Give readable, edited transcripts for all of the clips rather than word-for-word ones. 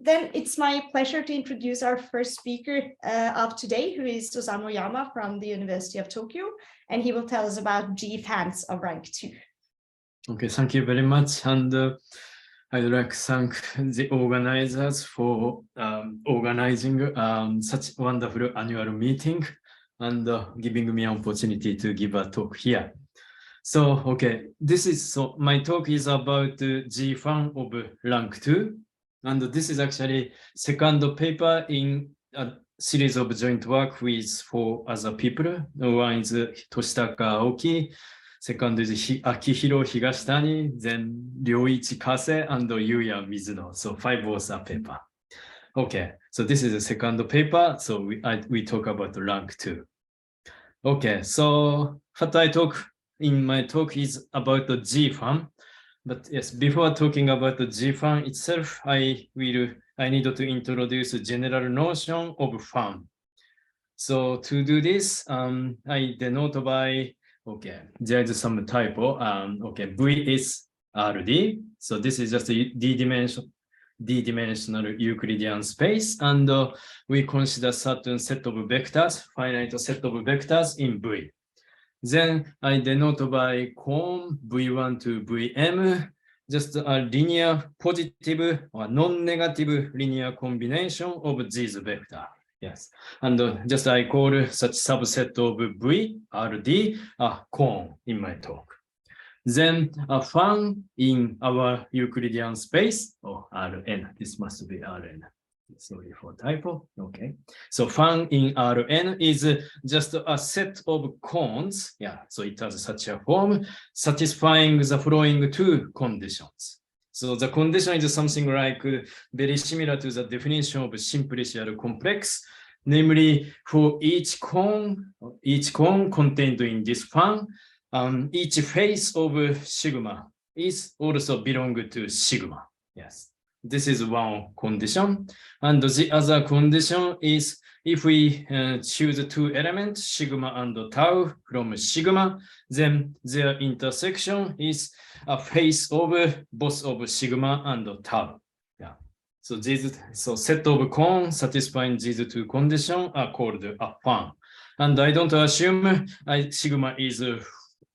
then it's my pleasure to introduce our first speaker of today, who is Osamu Iyama from the University of Tokyo, and he will tell us about G-fans of rank 2. Okay, thank you very much. And I'd like to thank the organizers for organizing such wonderful annual meeting and giving me an opportunity to give a talk here. So, okay, my talk is about G-fan of rank 2. And this is actually second paper in a series of joint work with 4 other people. One is Toshitaka Aoki, second is Akihiro Higashitani, then Ryoichi Kase, and Yuya Mizuno. So 5 author paper. Okay, so this is the second paper. So we talk about rank 2. Okay, so what I talk in my talk is about the G-fan. But yes, before talking about the G-fan itself, I need to introduce a general notion of fan. So to do this, I denote by, okay, there's some typo. Okay, V is RD. So this is just a D-dimensional Euclidean space. And we consider certain set of vectors, finite set of vectors in V. Then I denote by cone V1 to Vm, just a linear positive or non-negative linear combination of these vectors. Yes, and just I call such subset of V, Rd, a cone in my talk. Then a fan in our Euclidean space, Rn, this must be Rn. Sorry for typo. Okay, so fan in Rn is just a set of cones. Yeah, so it has such a form satisfying the following 2 conditions. So the condition is something like very similar to the definition of simplicial complex, namely for each cone contained in this fan, each face of sigma is also belong to sigma. Yes. This is one condition. And the other condition is if we choose 2 elements, sigma and tau from sigma, then their intersection is a face of both of sigma and tau. Yeah. So set of cones satisfying these 2 conditions are called a fan. And I don't assume sigma is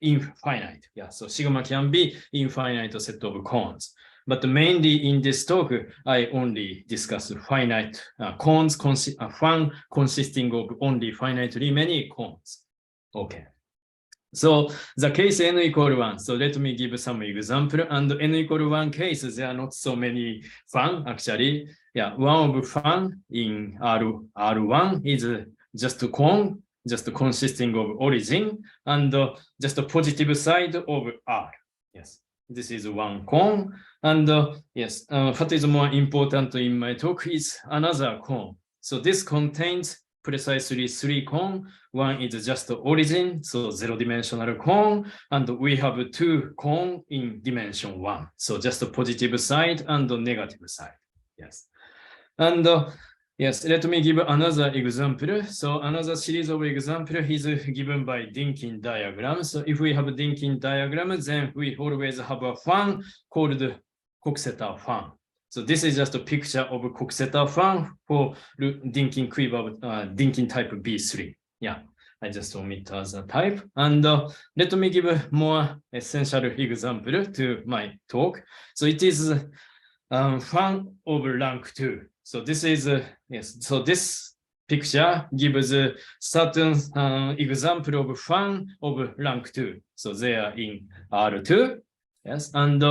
infinite. Yeah. So sigma can be infinite set of cones. But mainly in this talk, I only discuss finite cones, fan consisting of only finitely many cones. Okay. So the case n equal 1. So let me give some example. And n equal 1 case, there are not so many fan actually. Yeah, one of fan in R1 is just a cone, just consisting of origin, and just a positive side of R. Yes. This is one cone, and yes, what is more important in my talk is another cone. So this contains precisely 3 cones. One is just the origin, so 0-dimensional cone, and we have 2 cones in dimension 1. So just the positive side and the negative side. Yes, and yes, let me give another example. So another series of examples is given by Dinkin diagram. So if we have a Dinkin diagram, then we always have a fan called Coxeter fan. So this is just a picture of a Coxeter fan for Dinkin Dinkin type B3. Yeah, I just omit other type. And let me give a more essential example to my talk. So it is fan of rank 2. So this is, yes, so this picture gives a certain example of fan of rank 2. So they are in R2, yes, and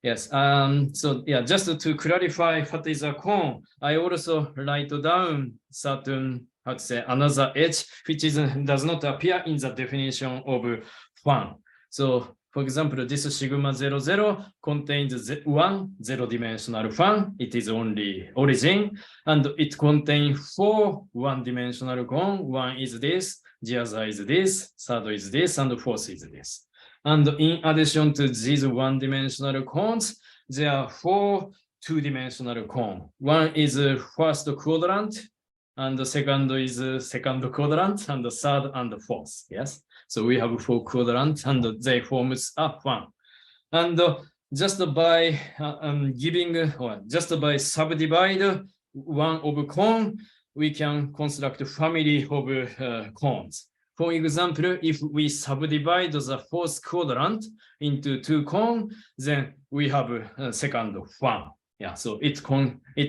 yes, so yeah, just to clarify what is a cone, I also write down certain, how to say, another edge, which does not appear in the definition of fan. So for example, this sigma 00 contains 1 0-dimensional fan. It is only origin, and it contains 4 1-dimensional cones. One is this, the other is this, third is this, and the fourth is this. And in addition to these 1-dimensional cones, there are 4 2-dimensional cones. One is first quadrant, and the second is second quadrant, and the third and the fourth. Yes. So we have 4 quadrants, and they form a fan. And just by giving or just by subdivide one of cone, we can construct a family of cones. For example, if we subdivide the fourth quadrant into two cones, then we have a second one. Yeah, so it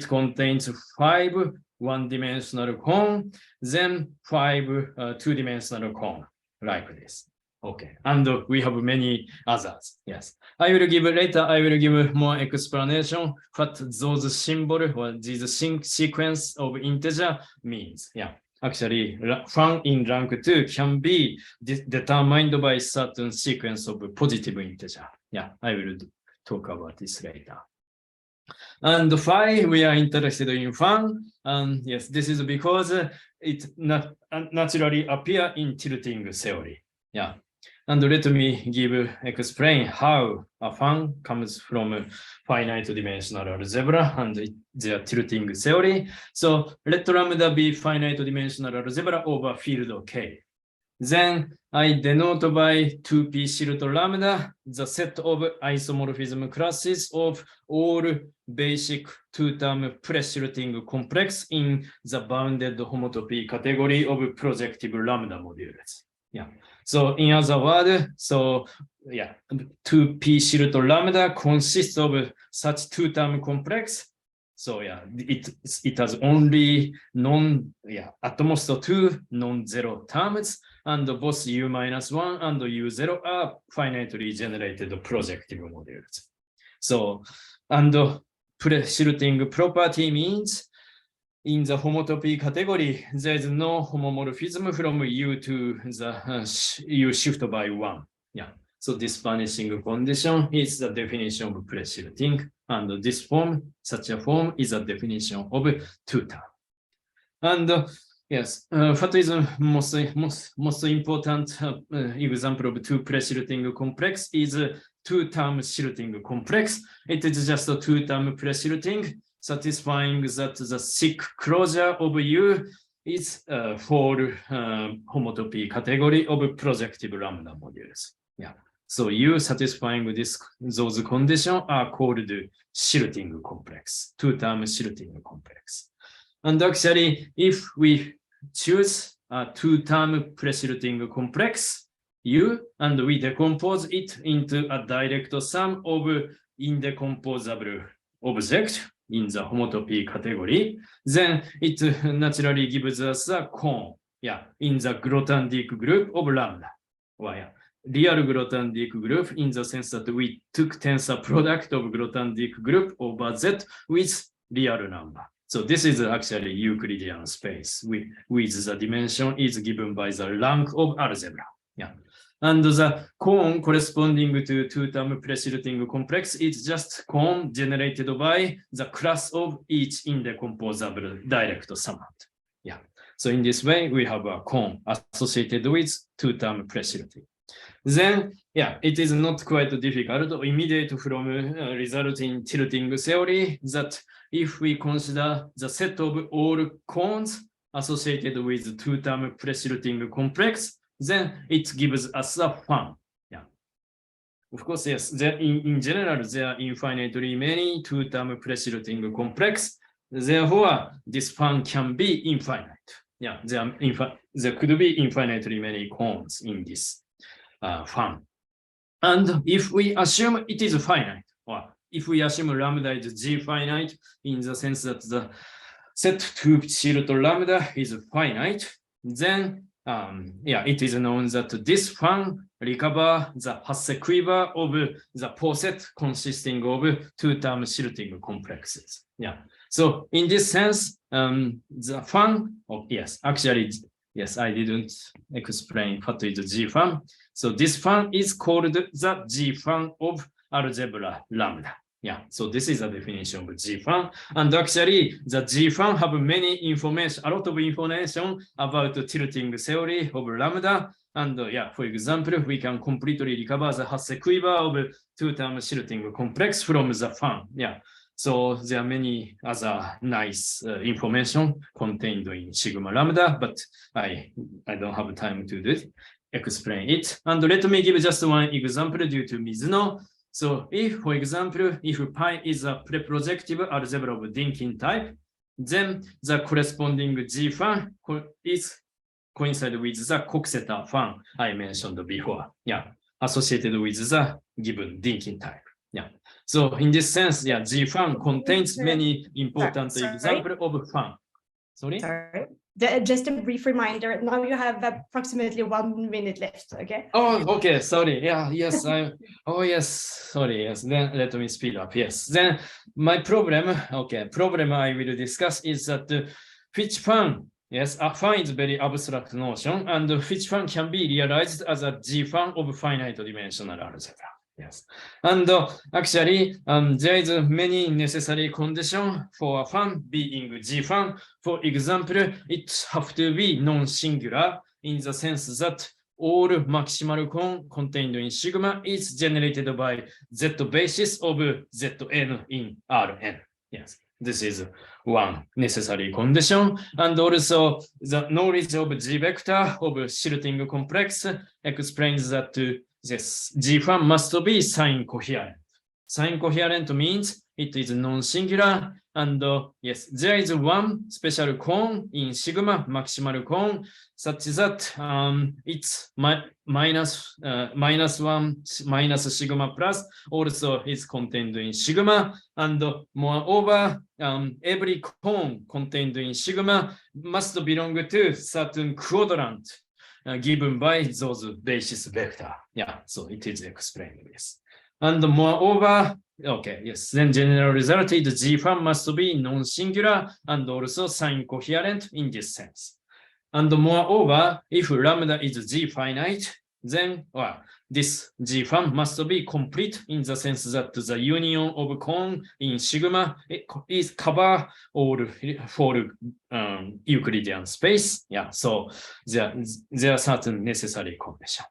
contains 5 one-dimensional cone, then 5 two-dimensional cone, like this. Okay, and we have many others. Yes, I will give more explanation what those symbols or this sequence of integer means. Yeah, actually, fun in rank 2 can be determined by certain sequence of positive integer. Yeah, I will talk about this later. And why we are interested in fun? Yes, this is because it naturally appears in tilting theory. Yeah. And let me explain how a fun comes from finite dimensional algebra and their tilting theory. So let lambda be finite dimensional algebra over field K. Then I denote by 2p silt lambda the set of isomorphism classes of all basic two-term pre-silting complex in the bounded homotopy category of projective lambda modules. Yeah. So in other words, so yeah, 2p silt lambda consists of such two-term complex. So yeah, it has only at most 2 non-zero terms, and both u-1 and u0 are finitely generated projective modules. So, and pre-silting property means in the homotopy category, there is no homomorphism from u to the u shift by 1. Yeah. So this vanishing condition is the definition of pre-silting, and this form, such a form, is a definition of two-term. And yes, what is the most important example of two pre-silting complex is two-term silting complex. It is just a two-term pre-silting, satisfying that the sick closure of U is for homotopy category of projective lambda modules. Yeah. So U satisfying those conditions are called silting complex, two-term silting complex. And actually, if we choose a two-term pre-silting complex U and we decompose it into a direct sum of indecomposable object in the homotopy category, then it naturally gives us a cone, yeah, in the Grothendieck group of lambda. Well, yeah, real Grothendieck group in the sense that we took tensor product of Grothendieck group over Z with real number. So this is actually Euclidean space with the dimension is given by the rank of algebra. Yeah. And the cone corresponding to two-term pre-silting complex is just cone generated by the class of each indecomposable direct summand. Yeah. So in this way, we have a cone associated with two-term pre-silting. Then, yeah, it is not quite difficult to immediate from result in tilting theory that if we consider the set of all cones associated with two-term pre-silting complex, then it gives us a fun. Yeah. Of course, yes, in general, there are infinitely many two-term pre-silting complex. Therefore, this fun can be infinite. Yeah, there could be infinitely many cones in this fun. And if we assume it is finite, or if we assume lambda is G finite in the sense that the set to silt lambda is finite, then yeah, it is known that this fun recover the Hasse quiver of the poset consisting of two-term silting complexes. Yeah. So in this sense, the fun of yes, actually, yes, I didn't explain what is G fun. So this fun is called the G fun of algebra lambda. Yeah, so this is a definition of G fun. And actually, the G fun have many information, a lot of information about the tilting theory of lambda. And yeah, for example, we can completely recover the Hasse quiver of two-term silting complex from the fun. Yeah, so there are many other nice information contained in sigma lambda, but I don't have time to explain it. And let me give just one example due to Mizuno. So if, for example, if pi is a preprojective algebra of Dynkin type, then the corresponding G fan is coincide with the Coxeter fan I mentioned before. Yeah, associated with the given Dynkin type. Yeah. So in this sense, yeah, G fan contains many important examples of fan. Sorry? Just a brief reminder. Now you have approximately 1 minute left. Okay. Oh, okay. Sorry. Yeah. Yes. Oh, yes. Sorry. Yes. Then let me speed up. Yes. Then my problem. Okay. Problem I will discuss is that which fan. Yes. A fan is very abstract notion, and which fan can be realized as a G fan of finite dimensional algebra. Yes, and actually, there is many necessary conditions for a fan being G fan. For example, it have to be non-singular in the sense that all maximal cone contained in sigma is generated by Z basis of Zn in Rn. Yes, this is one necessary condition, and also the knowledge of G vector of silting complex explains that. Yes, G fan must be sign-coherent. Sign-coherent means it is non-singular, and yes, there is one special cone in sigma, maximal cone, such that it's minus one minus sigma plus also is contained in sigma, and moreover, every cone contained in sigma must belong to certain quadrant. Given by those basis vector. Yeah, so it is explained this. And moreover, okay, yes, then general result is G fan must be non-singular and also sign-coherent in this sense. And moreover, if lambda is G finite, then this G fan must be complete in the sense that the union of cone in sigma is cover all for Euclidean space. Yeah, so there are certain necessary conditions.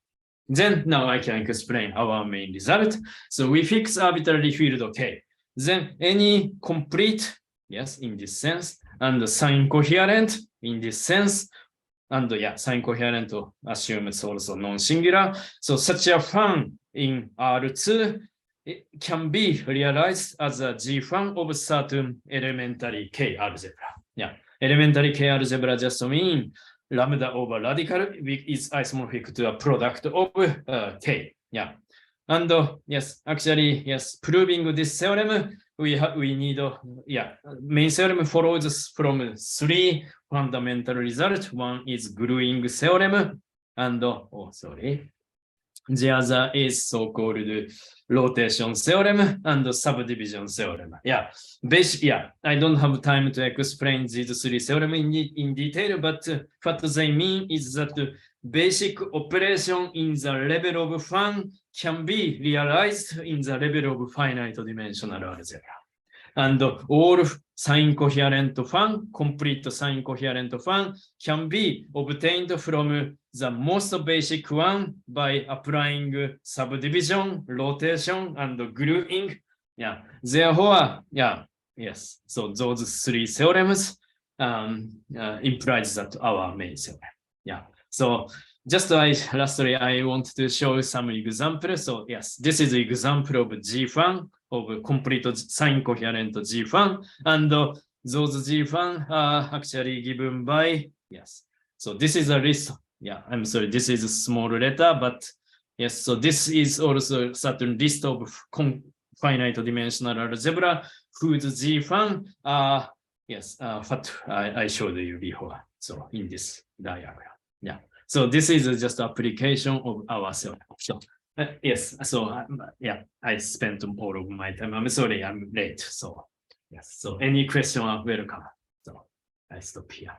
Then now I can explain our main result. So we fix arbitrary field K. Then any complete, yes, in this sense, and sign coherent in this sense. And yeah, sign coherent assumes also non-singular. So such a fan in R2 it can be realized as a G fan of certain elementary K algebra. Yeah, elementary K algebra just mean lambda over radical is isomorphic to a product of K. Yeah, and yes, actually, yes, proving this theorem, we need main theorem follows from 3 fundamental results. One is gluing theorem, and the other is so-called rotation theorem and subdivision theorem. Yeah, I don't have time to explain these 3 theorems in detail, but what they mean is that basic operation in the level of fan can be realized in the level of finite dimensional algebra. And all sign-coherent fan, complete sign-coherent fan can be obtained from the most basic one by applying subdivision, rotation, and gluing. Yeah, therefore, yes. So those 3 theorems implies that our main theorem. Yeah. So just lastly, I want to show some examples. So yes, this is an example of G fan of complete sign-coherent G fan, and those G fan are actually given by yes. So this is a list. Yeah, I'm sorry, this is a small letter, but yes. So this is also certain list of finite dimensional algebra whose G fan are yes. What I showed you before. So in this diagram, yeah. So this is just application of our theorem. So, yes, so I spent all of my time. I'm sorry, I'm late. So yes, so any question are welcome. So I stop here.